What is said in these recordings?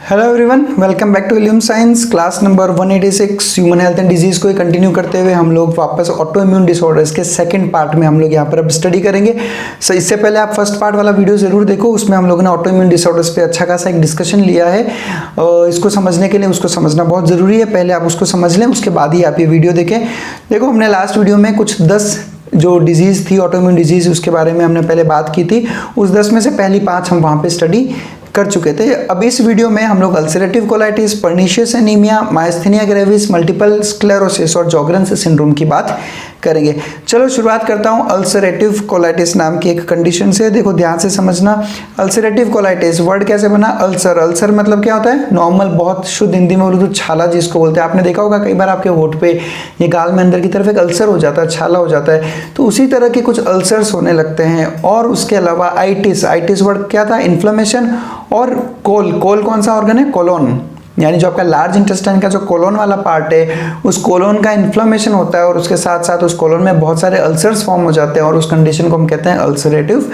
Hello everyone, welcome back to illume science class number 186 human health and disease को continue करते हुए हम लोग वापस ऑटो इम्यून डिसऑर्डर्स के सेकंड पार्ट में हम लोग यहाँ पर अब स्टडी करेंगे। सो इससे पहले आप फर्स्ट पार्ट वाला वीडियो ज़रूर देखो, उसमें हम लोगों ने ऑटो इम्यून डिसऑर्डर्स पे अच्छा खासा एक डिस्कशन लिया है। इसको समझने के लिए उसको समझना बहुत ज़रूरी है, पहले आप उसको समझ लें, उसके बाद ही आप ये वीडियो देखें। देखो, हमने लास्ट वीडियो में कुछ 10 जो डिजीज़ थी ऑटो इम्यून डिजीज़ उसके बारे में हमने पहले बात की थी। उस 10 में से पहली 5 हम वहाँ पे स्टडी कर चुके थे। अब इस वीडियो में हम लोग ulcerative colitis, pernicious anaemia, myasthenia gravis, multiple sclerosis और जॉर्गन्स सिंड्रोम की बात करेंगे। चलो शुरुआत करता हूँ अल्सरेटिव कोलाइटिस नाम की एक कंडीशन से। देखो ध्यान से समझना, अल्सरेटिव कोलाइटिस वर्ड कैसे बना? अल्सर। अल्सर मतलब क्या होता है? नॉर्मल, बहुत शुद्ध हिंदी में बोलो तो छाला जिसको बोलते हैं। आपने देखा होगा कई बार आपके होंठ पे ये गाल में अंदर की तरफ एक अल्सर हो जाता है, छाला हो जाता है, तो उसी तरह के कुछ अल्सर्स होने लगते हैं। और उसके अलावा आइटिस, आइटिस वर्ड क्या था? इन्फ्लेमेशन। और कोल, कोल कौन सा ऑर्गन है? कोलोन, यानी जो आपका लार्ज इंटेस्टाइन का जो कोलोन वाला पार्ट है, उस कोलोन का इन्फ्लेमेशन होता है और उसके साथ साथ उस कोलोन में बहुत सारे अल्सर्स फॉर्म हो जाते हैं और उस कंडीशन को हम कहते हैं अल्सरेटिव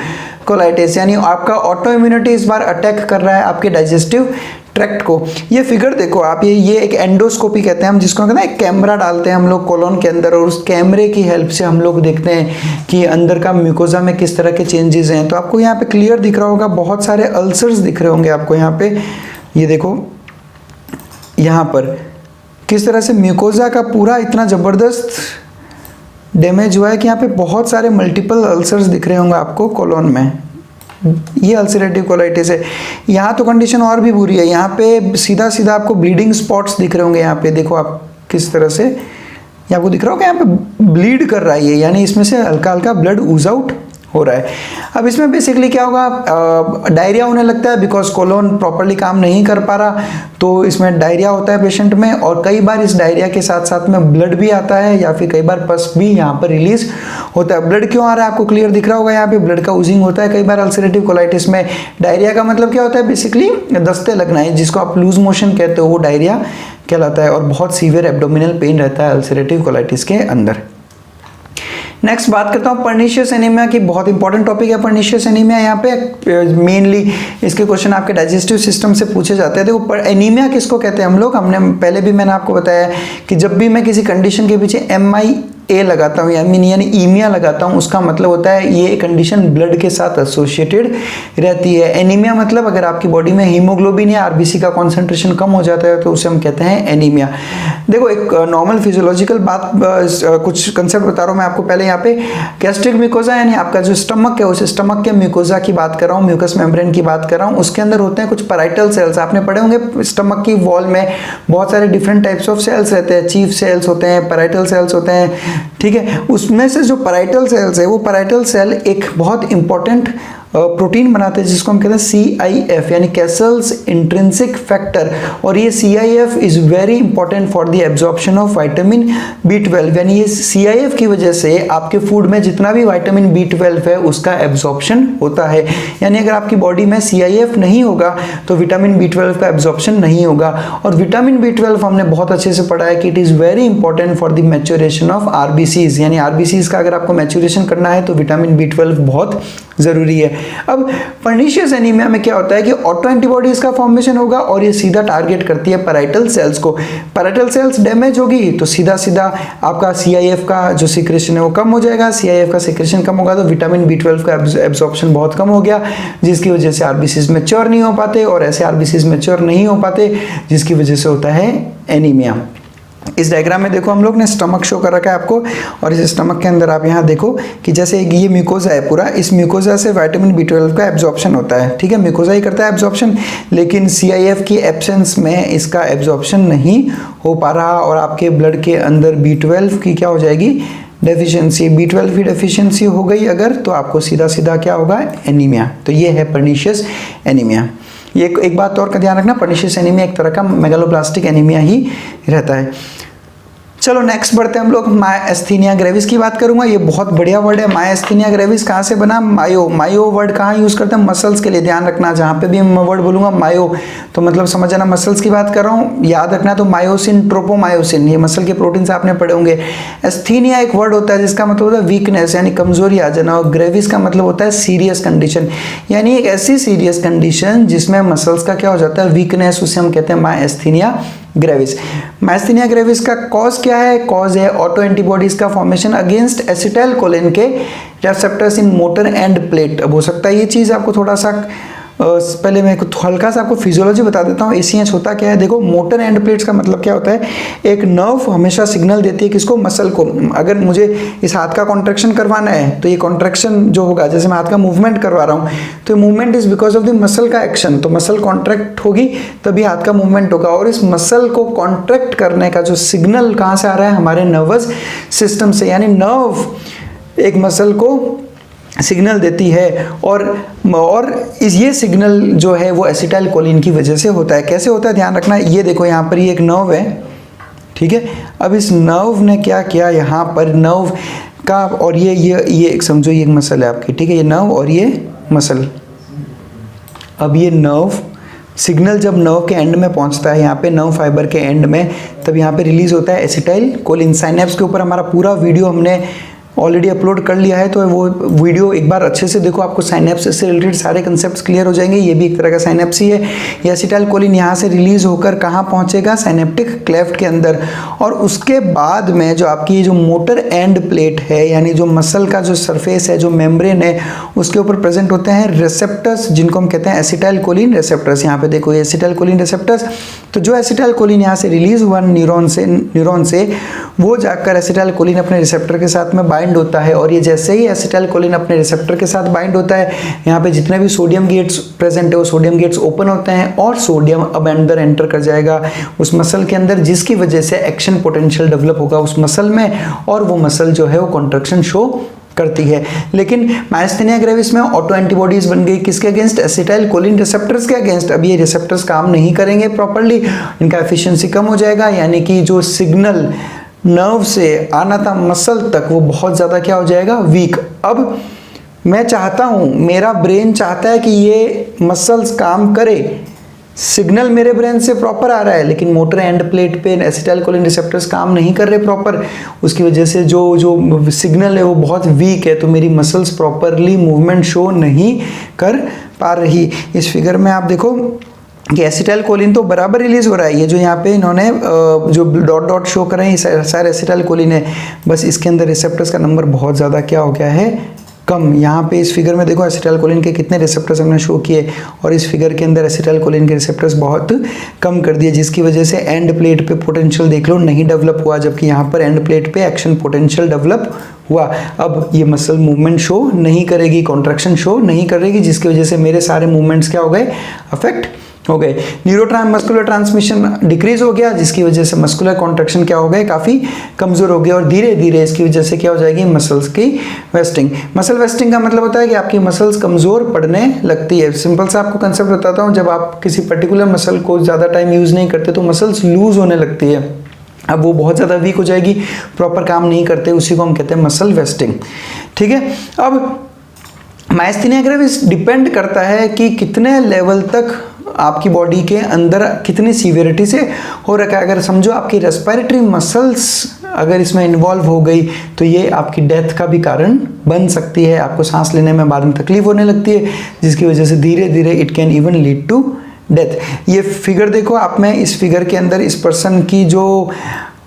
कोलाइटिस। यानी आपका ऑटो इम्यूनिटी इस बार अटैक कर रहा है आपके डाइजेस्टिव ट्रैक्ट को। ये फिगर देखो आप, ये एक एंडोस्कोपी कहते हैं हम, जिसको कहते हैं एक कैमरा डालते हैं हम लोग कोलोन के अंदर और उस कैमरे की हेल्प से हम लोग देखते हैं कि अंदर का म्यूकोजा में किस तरह के चेंजेस हैं। तो आपको यहाँ पे क्लियर दिख रहा होगा, बहुत सारे अल्सर्स दिख रहे होंगे आपको यहाँ पे। ये देखो यहाँ पर किस तरह से म्यूकोजा का पूरा इतना ज़बरदस्त डैमेज हुआ है कि यहाँ पे बहुत सारे मल्टीपल अल्सर्स दिख रहे होंगे आपको कोलोन में। ये अल्सरेटिव कोलाइटिस है। यहाँ तो कंडीशन और भी बुरी है, यहाँ पे सीधा सीधा आपको ब्लीडिंग स्पॉट्स दिख रहे होंगे। यहाँ पे देखो आप किस तरह से, ये आपको दिख रहा होगा यहाँ पे ब्लीड कर रहा है ये, यानी इसमें से हल्का हल्का ब्लड ऊज आउट हो रहा है। अब इसमें बेसिकली क्या होगा? डायरिया होने लगता है, बिकॉज कोलोन प्रॉपरली काम नहीं कर पा रहा, तो इसमें डायरिया होता है पेशेंट में। और कई बार इस डायरिया के साथ साथ में ब्लड भी आता है या फिर कई बार पस भी यहाँ पर रिलीज होता है। ब्लड क्यों आ रहा है आपको क्लियर दिख रहा होगा, यहाँ पे ब्लड का ऊजिंग होता है कई बार अल्सरेटिव कोलाइटिस में। डायरिया का मतलब क्या होता है? बेसिकली दस्ते लगना है, जिसको आप लूज मोशन कहते हो, वो डायरिया कहलाता है। और बहुत सीवियर एब्डोमिनल पेन रहता है अल्सरेटिव कोलाइटिस के अंदर। नेक्स्ट बात करता हूँ पर्निशियस एनीमिया की। बहुत इंपॉर्टेंट टॉपिक है पर्निशियस एनीमिया। यहाँ पे मेनली इसके क्वेश्चन आपके डाइजेस्टिव सिस्टम से पूछे जाते हैं। देखो एनीमिया किसको कहते हैं हम लोग, हमने पहले भी मैंने आपको बताया कि जब भी मैं किसी कंडीशन के पीछे MIA लगाता हूँ यानी ईमिया लगाता हूँ, उसका मतलब होता है ये कंडीशन ब्लड के साथ एसोसिएटेड रहती है। एनीमिया मतलब अगर आपकी बॉडी में हीमोग्लोबिन या RBC का कॉन्सेंट्रेशन कम हो जाता है तो उसे हम कहते हैं एनीमिया। देखो एक नॉर्मल फिजियोलॉजिकल बात, कुछ कंसेप्ट बता रहा हूँ मैं आपको। पहले यहाँ पे गैस्ट्रिक म्यूकोजा यानी आपका जो स्टमक है, उस स्टमक के म्यूकोजा की बात कर रहा हूँ, म्यूकस मेम्ब्रेन की बात कर रहा हूँ। उसके अंदर होते हैं कुछ पैराइटल सेल्स, आपने पढ़े होंगे स्टमक की वॉल में बहुत सारे डिफरेंट टाइप्स ऑफ सेल्स रहते हैं। चीफ सेल्स होते हैं, पैराइटल सेल्स होते हैं, ठीक है। उसमें से जो पैराइटल सेल्स है, वो पैराइटल सेल एक बहुत इंपॉर्टेंट प्रोटीन बनाते हैं जिसको हम कहते हैं CIF यानी कैसल्स इंट्रिंसिक फैक्टर। और ये CIF is very important for the absorption of vitamin B12। यानी ये CIF की वजह से आपके फूड में जितना भी विटामिन B12 है उसका एब्जॉर्प्शन होता है। यानी अगर आपकी बॉडी में CIF नहीं होगा तो विटामिन B12 का एब्जॉर्प्शन नहीं होगा। और विटामिन B12 हमने बहुत अच्छे से पढ़ा है कि it is very important for the maturation of RBCs। यानी RBCs का अगर आपको मैच्योरेशन करना है तो विटामिन B12 बहुत ज़रूरी है। अब पर्निशियस एनीमिया में क्या होता है कि ऑटो एंटीबॉडीज का फॉर्मेशन होगा और ये सीधा टारगेट करती है पैराइटल सेल्स को। पैराइटल सेल्स डैमेज होगी तो सीधा सीधा आपका CIF का जो सिक्रेशन है वो कम हो जाएगा। CIF का सिक्रेशन कम होगा तो विटामिन B12 का एब्जॉर्प्शन बहुत कम हो गया, जिसकी वजह से RBCs मैच्योर नहीं हो पाते और ऐसे RBCs मैच्योर नहीं हो पाते, जिसकी वजह से होता है एनीमिया। इस डायग्राम में देखो हम लोग ने स्टमक शो कर रखा है आपको, और इस स्टमक के अंदर आप यहाँ देखो कि जैसे ये म्यूकोजा है पूरा, इस म्यूकोजा से विटामिन B12 का एब्जॉर्प्शन होता है, ठीक है। म्यूकोजा ही करता है एब्जॉर्प्शन, लेकिन CIF की एब्सेंस में इसका एब्जॉर्प्शन नहीं हो पा रहा और आपके ब्लड के अंदर B12 की क्या हो जाएगी? डेफिशिएंसी। B12 की डेफिशिएंसी हो गई अगर, तो आपको सीधा सीधा क्या होगा? एनीमिया। तो ये है पर्निशियस एनीमिया। ये एक बात और का ध्यान रखना, पर्निशियस एनीमिया एक तरह का मेगालोब्लास्टिक एनीमिया ही रहता है। चलो नेक्स्ट बढ़ते हैं हम लोग। मायस्थीनिया ग्रेविस की बात करूंगा। ये बहुत बढ़िया वर्ड है मायस्थीनिया ग्रेविस। कहाँ से बना? मायो। मायो वर्ड कहाँ यूज करते हैं? मसल्स के लिए। ध्यान रखना, जहाँ पे भी मैं वर्ड बोलूंगा मायो तो मतलब समझ जाना मसल्स की बात कर रहा हूँ। याद रखना तो मायोसिन, ट्रोपोमायोसिन, ये मसल के प्रोटीन आपने पढ़े होंगे। एस्थीनिया एक वर्ड होता है जिसका मतलब होता है वीकनेस यानी कमजोरी आ जाना, और ग्रेविस का मतलब होता है सीरियस कंडीशन, यानी एक ऐसी सीरियस कंडीशन जिसमें मसल्स का क्या हो जाता है? वीकनेस, उसे हम कहते हैं मायस्थीनिया ग्रेविस। मायस्थीनिया ग्रेविस का कॉज क्या है? कॉज है ऑटो एंटीबॉडीज का फॉर्मेशन अगेंस्ट एसिटाइलकोलिन के रिसेप्टर्स इन मोटर एंड प्लेट। अब हो सकता है ये चीज आपको थोड़ा सा पहले मैं हल्का सा आपको फिजियोलॉजी बता देता हूँ। एसीएच होता क्या है? देखो, मोटर एंड प्लेट्स का मतलब क्या होता है? एक नर्व हमेशा सिग्नल देती है किसको? मसल को। अगर मुझे इस हाथ का कॉन्ट्रैक्शन करवाना है तो ये कॉन्ट्रैक्शन जो होगा, जैसे मैं हाथ का मूवमेंट करवा रहा हूँ तो movement is because of the muscle का एक्शन। तो मसल कॉन्ट्रैक्ट होगी तभी हाथ का मूवमेंट होगा, और इस मसल को कॉन्ट्रैक्ट करने का जो सिग्नल कहाँ से आ रहा है? हमारे नर्वस सिस्टम से। यानी नर्व एक मसल को सिग्नल देती है, और ये सिग्नल जो है वो एसिटाइलकोलिन की वजह से होता है। कैसे होता है? ध्यान रखना। ये देखो, यहाँ पर ये एक नर्व है, ठीक है। अब इस नर्व ने क्या किया? यहाँ पर नर्व का, और ये समझो ये एक मसल है आपकी, ठीक है, ये नर्व और ये मसल। अब ये नर्व सिग्नल जब नर्व के एंड में पहुंचता है, यहाँ पे नर्व फाइबर के एंड में, तब यहाँ पे रिलीज होता है एसिटाइलकोलिन। साइनेप्स के ऊपर हमारा पूरा वीडियो हमने ऑलरेडी अपलोड कर लिया है, तो वो वीडियो एक बार अच्छे से देखो, आपको साइनेप्स से रिलेटेड सारे कंसेप्ट्स क्लियर हो जाएंगे। ये भी एक तरह का साइनेप्स ही है। ये एसिटाइलकोलिन यहाँ से रिलीज होकर कहाँ पहुँचेगा? साइनेप्टिक क्लेफ्ट के अंदर, और उसके बाद में जो आपकी ये जो मोटर एंड प्लेट है, यानी जो मसल का जो सरफेस है, जो मेम्ब्रेन है, उसके ऊपर प्रेजेंट होते हैं रिसेप्टर्स, जिनको हम कहते हैं एसिटाइलकोलिन रिसेप्टर्स। यहाँ पे देखो ये एसिटाइलकोलिन रिसेप्टर्स। तो जो एसिटाइलकोलिन यहाँ से रिलीज हुआ न्यूरॉन से वो जाकर एसिटाइलकोलिन अपने रिसेप्टर के साथ में बाइंड होता है, और ये जैसे ही एसिटाइलकोलिन अपने रिसेप्टर के साथ बाइंड होता है, यहाँ पे जितने भी सोडियम गेट्स प्रेजेंट है वो सोडियम गेट्स ओपन होते हैं, और सोडियम अब अंदर एंटर कर जाएगा उस मसल के अंदर, जिसकी वजह से एक्शन पोटेंशियल डेवलप होगा उस मसल में, और वो मसल जो है वो कॉन्ट्रैक्शन शो करती है। लेकिन मायस्थीनिया ग्रेविस में ऑटो एंटीबॉडीज बन गई किसके अगेंस्ट? एसिटाइलकोलिन रिसेप्टर्स के अगेंस्ट। अब ये रिसेप्टर्स काम नहीं करेंगे प्रॉपर्ली, इनका एफिशिएंसी कम हो जाएगा, यानी कि जो सिग्नल नर्व से आना था मसल तक वो बहुत ज़्यादा क्या हो जाएगा? वीक। अब मैं चाहता हूँ, मेरा ब्रेन चाहता है कि ये मसल्स काम करे, सिग्नल मेरे ब्रेन से प्रॉपर आ रहा है, लेकिन मोटर एंड प्लेट पे एसिटाइलकोलिन रिसेप्टर्स काम नहीं कर रहे प्रॉपर। उसकी वजह से जो सिग्नल है वो बहुत वीक है, तो मेरी मसल्स प्रॉपरली मूवमेंट शो नहीं कर पा रही। इस फिगर में आप देखो कि एसिटाइलकोलिन तो बराबर रिलीज हो रहा है। ये जो यहाँ पे इन्होंने जो डॉट डॉट शो कर रहे हैं ये सारे एसिटाइलकोलिन है, बस इसके अंदर रिसेप्टर्स का नंबर बहुत ज़्यादा क्या हो गया है? कम। यहाँ पे इस फिगर में देखो एसिटाइलकोलिन के कितने रिसेप्टर्स हमने शो किए, और इस फिगर के अंदर एसिटाइलकोलिन के रिसेप्टर्स बहुत कम कर दिए, जिसकी वजह से एंड प्लेट पे पोटेंशियल देख लो नहीं डेवलप हुआ, जबकि यहाँ पर एंड प्लेट पे एक्शन पोटेंशियल डेवलप हुआ। अब ये मसल मूवमेंट शो नहीं करेगी, कॉन्ट्रैक्शन शो नहीं करेगी, जिसकी वजह से मेरे सारे मूवमेंट्स क्या हो गए? अफेक्ट हो गए। मस्कुलर ट्रांसमिशन डिक्रीज हो गया, जिसकी वजह से मस्कुलर कॉन्ट्रैक्शन क्या हो गए? काफ़ी कमज़ोर हो गया, और धीरे धीरे इसकी वजह से क्या हो जाएगी? मसल्स की वेस्टिंग। मसल वेस्टिंग का मतलब होता है कि आपकी मसल्स कमज़ोर पड़ने लगती है। सिंपल सा आपको कंसेप्ट बताता हूँ, जब आप किसी पर्टिकुलर मसल को ज़्यादा टाइम यूज़ नहीं करते तो मसल्स लूज होने लगती है, अब वो बहुत ज़्यादा वीक हो जाएगी, प्रॉपर काम नहीं करते, उसी को हम कहते हैं मसल वेस्टिंग। ठीक है। अब मायस्थीनिया ग्रेविस डिपेंड करता है कि कितने लेवल तक आपकी बॉडी के अंदर कितनी सीवियरिटी से हो रखा है। अगर समझो आपकी रेस्पिरेटरी मसल्स अगर इसमें इन्वॉल्व हो गई तो ये आपकी डेथ का भी कारण बन सकती है। आपको सांस लेने में बाद में तकलीफ होने लगती है, जिसकी वजह से धीरे धीरे it can even lead to death. ये फिगर देखो आप में, इस फिगर के अंदर इस पर्सन की जो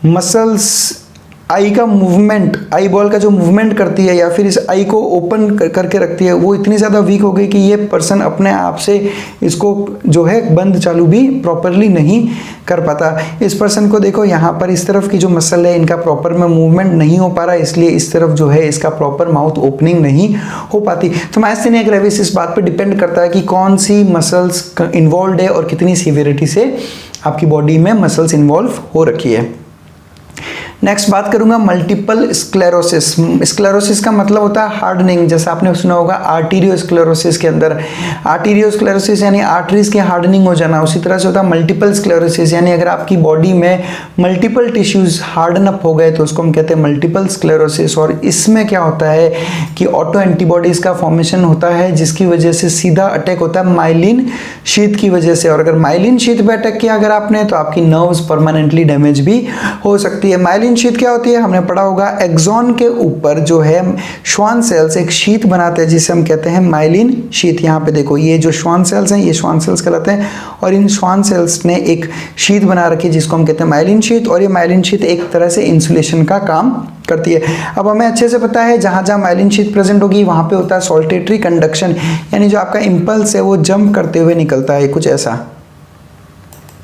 मसल्स आई का मूवमेंट, आई बॉल का जो मूवमेंट करती है या फिर इस आई को ओपन करके रखती है, वो इतनी ज़्यादा वीक हो गई कि ये पर्सन अपने आप से इसको जो है बंद चालू भी प्रॉपरली नहीं कर पाता। इस पर्सन को देखो, यहाँ पर इस तरफ की जो मसल है इनका प्रॉपर में मूवमेंट नहीं हो पा रहा, इसलिए इस तरफ जो है इसका प्रॉपर माउथ ओपनिंग नहीं हो पाती। तो मायस्थीनिया ग्रेविस इस बात पर डिपेंड करता है कि कौन सी मसल्स इन्वॉल्व है और कितनी सीवियरिटी से आपकी बॉडी में मसल्स इन्वॉल्व हो रखी है। नेक्स्ट बात करूंगा मल्टीपल स्क्लेरोसिस। स्क्लेरोसिस का मतलब होता है हार्डनिंग, जैसा आपने सुना होगा आर्टीरियोस्क्लेरोसिस के अंदर। आर्टीरियोस्क्लेरोसिस यानी आर्टरीज की हार्डनिंग हो जाना, उसी तरह से होता है मल्टीपल स्क्लेरोसिस, यानी अगर आपकी बॉडी में मल्टीपल टिश्यूज हार्डन अप हो गए तो उसको हम कहते हैं मल्टीपल स्क्लेरोसिस। और इसमें क्या होता है कि ऑटो एंटीबॉडीज का फॉर्मेशन होता है, जिसकी वजह से सीधा अटैक होता है माइलिन शीथ की वजह से। और अगर माइलिन शीथ पे अटैक किया अगर आपने, तो आपकी नर्व्स परमानेंटली डैमेज भी हो सकती है। माइलिन शीथ क्या होती है, हमने पढ़ा होगा एक्सॉन के ऊपर जो है श्वान सेल्स एक शीथ बनाते हैं जिसे हम कहते हैं माइलिन शीथ। यहाँ पे देखो ये जो श्वान सेल्स हैं ये श्वान सेल्स कहलाते हैं, और इन श्वान सेल्स ने एक शीथ बना रखी है जिसको हम कहते हैं माइलिन शीथ। और ये माइलिन शीथ एक तरह से इंसुलेशन का काम करती है। अब हमें अच्छे से पता है जहाँ जहाँ माइलिन शीथ प्रेजेंट होगी वहाँ पे होता है सॉल्टेटरी कंडक्शन, यानी जो आपका इम्पल्स है वो जंप करते हुए निकलता है कुछ ऐसा,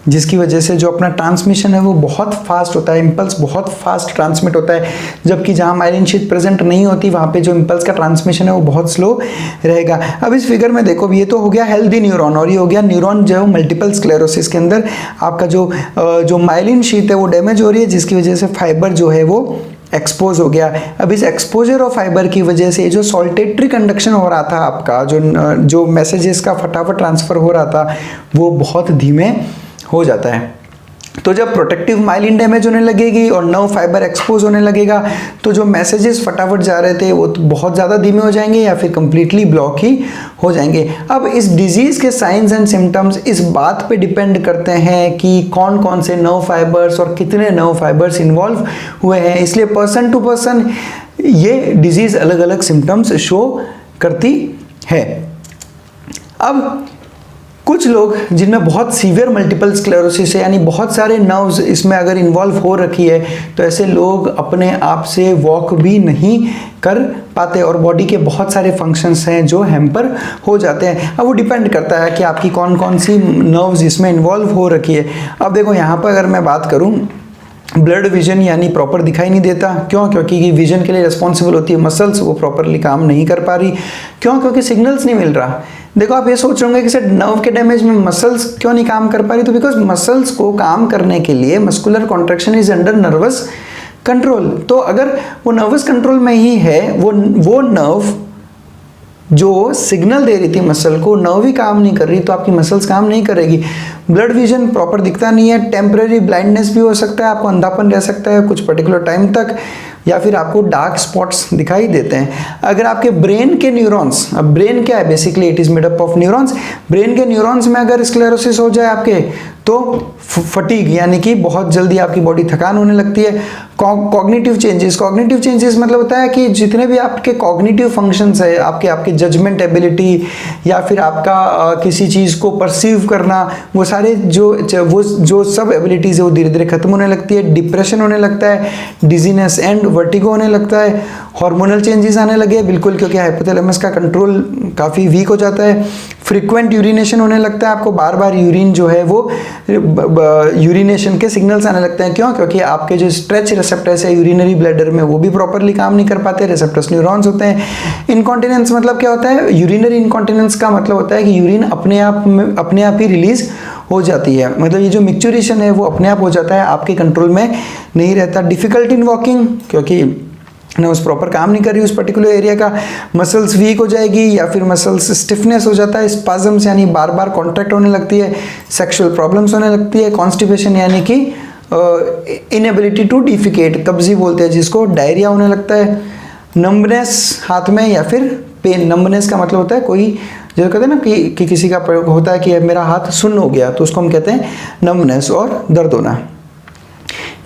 जिसकी वजह से जो अपना ट्रांसमिशन है वो बहुत फास्ट होता है, इम्पल्स बहुत फास्ट ट्रांसमिट होता है। जबकि जहाँ माइलिन शीथ प्रेजेंट नहीं होती वहाँ पे जो इम्पल्स का ट्रांसमिशन है वो बहुत स्लो रहेगा। अब इस फिगर में देखो ये तो हो गया हेल्दी न्यूरॉन, और ये हो गया न्यूरॉन जो मल्टीपल स्क्लेरोसिस के अंदर आपका जो माइलिन शीथ है वो डैमेज हो रही है, जिसकी वजह से फाइबर जो है वो एक्सपोज हो गया। अब इस एक्सपोजर ऑफ फाइबर की वजह से जो सॉल्टेटरी कंडक्शन हो रहा था आपका, जो मैसेजेस का फटाफट ट्रांसफर हो रहा था वो बहुत धीमे हो जाता है। तो जब प्रोटेक्टिव माइलिन डैमेज होने लगेगी और नर्व फाइबर एक्सपोज होने लगेगा तो जो मैसेजेस फटाफट जा रहे थे वो तो बहुत ज़्यादा धीमे हो जाएंगे या फिर कंप्लीटली ब्लॉक ही हो जाएंगे। अब इस डिजीज़ के साइंस एंड सिम्टम्स इस बात पे डिपेंड करते हैं कि कौन कौन से नर्व फाइबर्स और कितने नर्व फाइबर्स इन्वॉल्व हुए हैं, इसलिए पर्सन टू पर्सन ये डिजीज़ अलग अलग सिम्टम्स शो करती है। अब कुछ लोग जिनमें बहुत सीवियर मल्टीपल स्क्लेरोसिस है, यानी बहुत सारे नर्व्स इसमें अगर इन्वॉल्व हो रखी है, तो ऐसे लोग अपने आप से वॉक भी नहीं कर पाते और बॉडी के बहुत सारे फंक्शंस हैं जो हैम्पर हो जाते हैं। अब वो डिपेंड करता है कि आपकी कौन कौन सी नर्व्स इसमें इन्वॉल्व हो रखी है। अब देखो यहाँ पर अगर मैं बात करूँ, ब्लड विजन यानी प्रॉपर दिखाई नहीं देता। क्यों? क्योंकि विजन के लिए रिस्पॉन्सिबल होती है मसल्स, वो प्रॉपरली काम नहीं कर पा रही। क्यों? क्योंकि सिग्नल्स नहीं मिल रहा। देखो आप ये सोच रहे होंगे कि सर नर्व के डैमेज में मसल्स क्यों नहीं काम कर पा रही, तो बिकॉज मसल्स को काम करने के लिए muscular contraction is under nervous control. तो अगर वो नर्वस कंट्रोल में ही है, वो नर्व जो सिग्नल दे रही थी मसल को, नर्व ही काम नहीं कर रही तो आपकी मसल्स काम नहीं करेगी। ब्लड विजन प्रॉपर दिखता नहीं है, टेम्परेरी ब्लाइंडनेस भी हो सकता है, आपको अंधापन रह सकता है कुछ पर्टिकुलर टाइम तक, या फिर आपको डार्क स्पॉट्स दिखाई देते हैं। अगर आपके ब्रेन के न्यूरॉन्स, अब ब्रेन क्या है, basically it is made up of neurons, brain के न्यूरॉन्स में अगर स्क्लेरोसिस हो जाए आपके, तो फटीग यानी कि बहुत जल्दी आपकी बॉडी थकान होने लगती है। कॉग्निटिव चेंजेस मतलब होता है कि जितने भी आपके कॉग्निटिव फंक्शंस है, आपके जजमेंट एबिलिटी या फिर आपका किसी चीज़ को परसीव करना, वो सारे जो सब एबिलिटीज़ है वो धीरे धीरे खत्म होने लगती है। डिप्रेशन होने लगता है, डिजीनेस एंड वर्टिगो होने लगता है, हार्मोनल चेंजेस आने लगे बिल्कुल, क्योंकि हाइपोथैलेमस का कंट्रोल काफ़ी वीक हो जाता है। फ्रीक्वेंट यूरिनेशन होने लगता है, आपको बार बार यूरिन जो है वो यूरिनेशन के सिग्नल्स आने लगते हैं। क्यों? क्योंकि आपके जो स्ट्रेच रिसेप्टर्स है यूरिनरी ब्लैडर में वो भी प्रॉपरली काम नहीं कर पाते, रिसेप्टर्स न्यूरॉन्स होते हैं। इनकॉन्टिनेंस मतलब क्या होता है, यूरिनरी इनकॉन्टिनेंस का मतलब होता है कि यूरिन अपने आप ही रिलीज हो जाती है, मतलब ये जो मिक्चुरेशन है वो अपने आप हो जाता है, आपके कंट्रोल में नहीं रहता। डिफिकल्ट इन वॉकिंग, क्योंकि नर्व्स प्रॉपर काम नहीं कर रही उस पर्टिकुलर एरिया का। मसल्स वीक हो जाएगी या फिर मसल्स स्टिफनेस हो जाता है, स्पाजम्स यानी बार बार कॉन्ट्रैक्ट होने लगती है, सेक्सुअल प्रॉब्लम्स होने लगती है, कॉन्स्टिपेशन यानी कि इनएबिलिटी टू डिफिकेट, कब्जी बोलते हैं जिसको, डायरिया होने लगता है, नंबनेस हाथ में या फिर पेन। नंबनेस का मतलब होता है कोई जो कहते हैं ना कि किसी का होता है कि मेरा हाथ सुन्न हो गया, तो उसको हम कहते हैं नंबनेस और दर्द होना।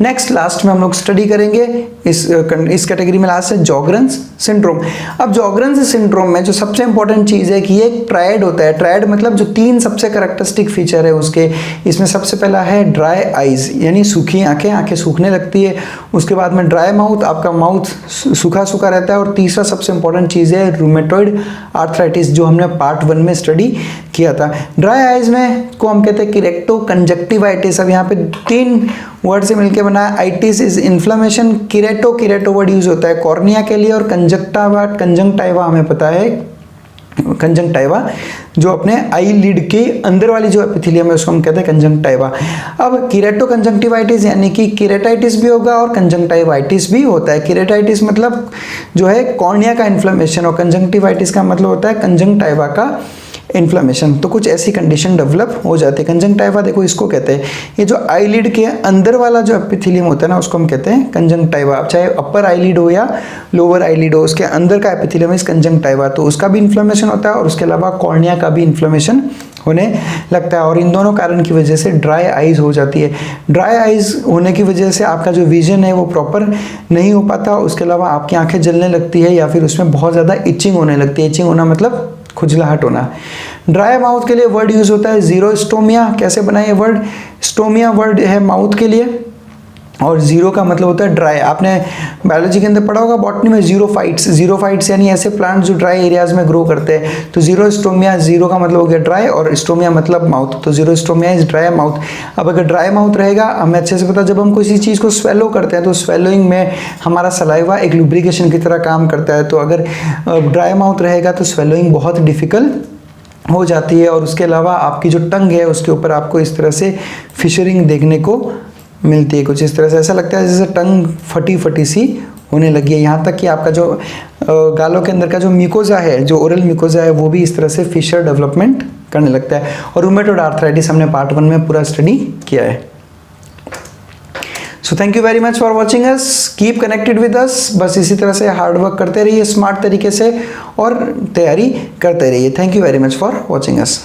नेक्स्ट लास्ट में हम लोग स्टडी करेंगे इस कैटेगरी में लास्ट है जॉगरन्स सिंड्रोम। अब जॉगरन्स सिंड्रोम में जो सबसे इंपॉर्टेंट चीज़ है कि ये एक ट्रायड होता है। ट्रायड मतलब जो तीन सबसे कैरेक्टरिस्टिक फीचर है उसके, इसमें सबसे पहला है ड्राई आइज यानी सूखी आंखें, आंखें सूखने लगती है। उसके बाद में ड्राई माउथ, आपका माउथ सूखा सूखा रहता है। और तीसरा सबसे इंपॉर्टेंट चीज़ है रूमेटॉइड आर्थराइटिस, जो हमने पार्ट 1 में स्टडी किया था। ड्राई आइज में को हम कहते हैं किरेक्टो कंजक्टिवाइटिस। अब यहाँ पे 3 वर्ड से मिलकर बना है। Itis is inflammation, kerato word use होता है कॉर्निया के लिए, और कंजक्टिवा हमें पता है कंजंक्टिवा, जो अपने आई लिड के अंदर वाली जो एपिथेलियम है उसको हम कहते हैं कंजंक्टिवा। अब कीरेटो कंजंक्टिवाइटिस यानी कि कीरेटाइटिस भी होगा और कंजंक्टिवाइटिस भी होता है। कीरेटाइटिस मतलब जो है कॉर्निया का इन्फ्लेमेशन और कंजंक्टिवाइटिस का मतलब होता है कंजंक्टिवा का इन्फ्लेमेशन। तो कुछ ऐसी कंडीशन डेवलप हो जाती है। कंजंक्टिवा देखो इसको कहते हैं, ये जो आईलिड के अंदर वाला जो एपिथेलियम होता है ना उसको हम कहते हैं कंजंक्टिवा। चाहे अपर आईलिड हो या लोअर आईलिड हो, उसके अंदर का एपिथेलियम इस कंजंक्टिवा, तो उसका भी इन्फ्लेमेशन होता है और उसके अलावा कॉर्निया का भी इन्फ्लेमेशन होने लगता है। और इन दोनों कारण की वजह से ड्राई आइज हो जाती है। ड्राई आइज होने की वजह से आपका जो विजन है वो प्रॉपर नहीं हो पाता। उसके अलावा आपकी आंखें जलने लगती है या फिर उसमें बहुत ज़्यादा इचिंग होने लगती है। इचिंग होना मतलब खुजलाहट होना। ड्राई माउथ के लिए वर्ड यूज होता है जीरोस्टोमिया। कैसे बनाए वर्ड? स्टोमिया वर्ड है माउथ के लिए और जीरो का मतलब होता है ड्राई। आपने बायोलॉजी के अंदर पढ़ा होगा बॉटनी में जीरोफाइट्स यानी ऐसे प्लांट जो ड्राई एरियाज में ग्रो करते हैं। तो जीरोस्टोमिया, जीरो का मतलब हो गया ड्राई और स्टोमिया मतलब माउथ, तो जीरोस्टोमिया इज ड्राई माउथ। अब अगर ड्राई माउथ रहेगा, हमें अच्छे से पता, जब हम किसी चीज़ को स्वेलो करते हैं तो स्वेलोइंग में हमारा सलाइवा एक लुब्रिकेशन की तरह काम करता है। तो अगर ड्राई माउथ रहेगा तो स्वेलोइंग बहुत डिफिकल्ट हो जाती है। और उसके अलावा आपकी जो टंग है उसके ऊपर आपको इस तरह से फिशरिंग देखने को मिलती है। कुछ इस तरह से ऐसा लगता है जैसे टंग फटी फटी सी होने लगी है। यहाँ तक कि आपका जो गालों के अंदर का जो म्यूकोजा है, जो ओरल म्यूकोजा है, वो भी इस तरह से फिशर डेवलपमेंट करने लगता है। और रूमेटॉइड आर्थराइटिस हमने पार्ट 1 में पूरा स्टडी किया है। So thank you very much for watching us, keep connected with us. बस इसी तरह से हार्ड वर्क करते रहिए स्मार्ट तरीके से और तैयारी करते रहिए। Thank you very much for watching us.